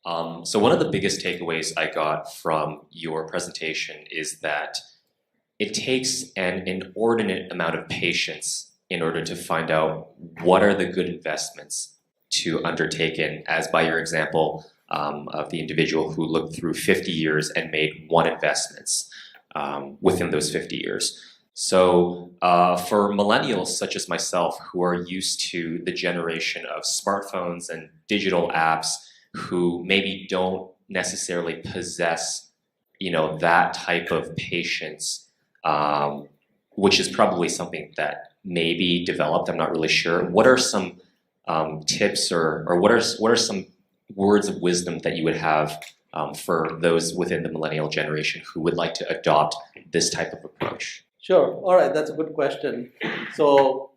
So one of the biggest takeaways I got from your presentation is that it takes an inordinate amount of patience in order to find out what are the good investments to undertake in, as by your example of the individual who looked through 50 years and made one investments within those 50 years. So for millennials such as myself who are used to the generation of smartphones and digital apps, who maybe don't necessarily possess, that type of patience, which is probably something that may be developed. I'm not really sure. What are some tips or what are some words of wisdom that you would have for those within the millennial generation who would like to adopt this type of approach? Sure. All right. That's a good question. So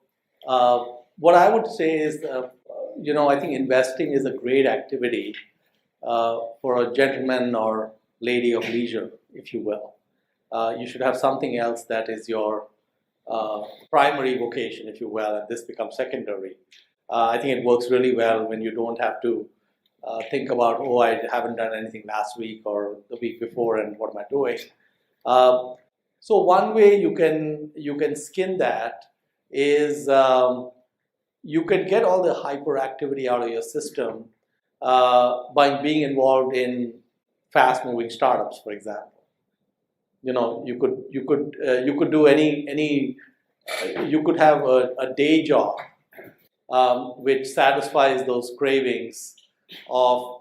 what I would say is, I think investing is a great activity for a gentleman or lady of leisure, if you will. You should have something else that is your primary vocation, if you will, and this becomes secondary. I think it works really well when you don't have to think about, oh, I haven't done anything last week or the week before, and what am I doing? So one way you can skin that is you can get all the hyperactivity out of your system by being involved in fast-moving startups, for example. You could do any you could have a day job which satisfies those cravings of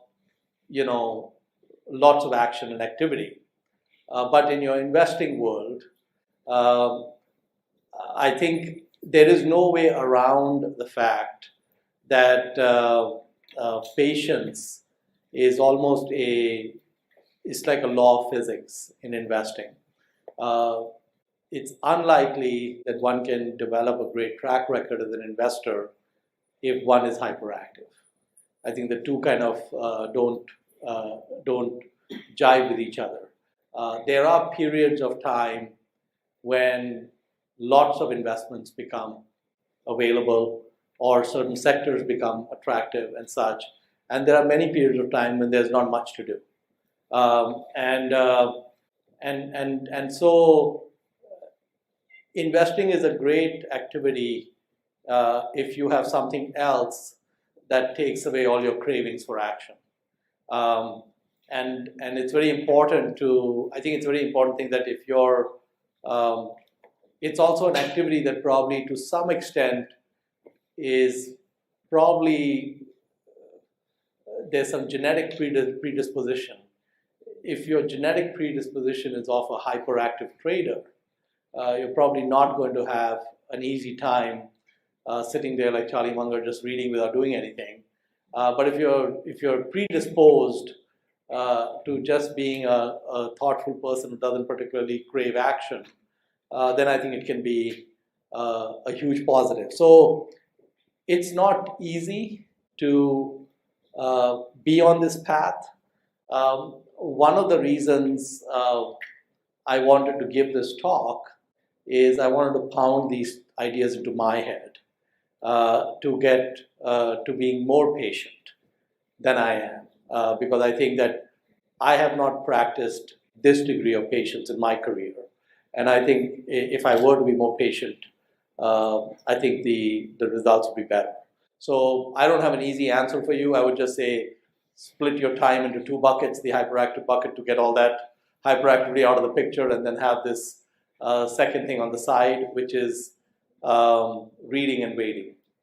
lots of action and activity. But in your investing world, I think there is no way around the fact that patience is almost it's like a law of physics in investing. It's unlikely that one can develop a great track record as an investor if one is hyperactive. I think the two kind of don't jive with each other. There are periods of time when lots of investments become available or certain sectors become attractive and such. And there are many periods of time when there's not much to do. And so investing is a great activity if you have something else that takes away all your cravings for action. And it's very important I think it's a very important thing that if you're, it's also an activity that probably to some extent is probably, there's some genetic predisposition. If your genetic predisposition is of a hyperactive trader, you're probably not going to have an easy time sitting there like Charlie Munger just reading without doing anything. But if you're predisposed to just being a thoughtful person who doesn't particularly crave action, then I think it can be a huge positive. So it's not easy to be on this path. One of the reasons I wanted to give this talk is I wanted to pound these ideas into my head to get to being more patient than I am, because I think that I have not practiced this degree of patience in my career. And I think if I were to be more patient, I think the results would be better. So I don't have an easy answer for you. I would just say split your time into two buckets, the hyperactive bucket to get all that hyperactivity out of the picture, and then have this second thing on the side, which is reading and waiting.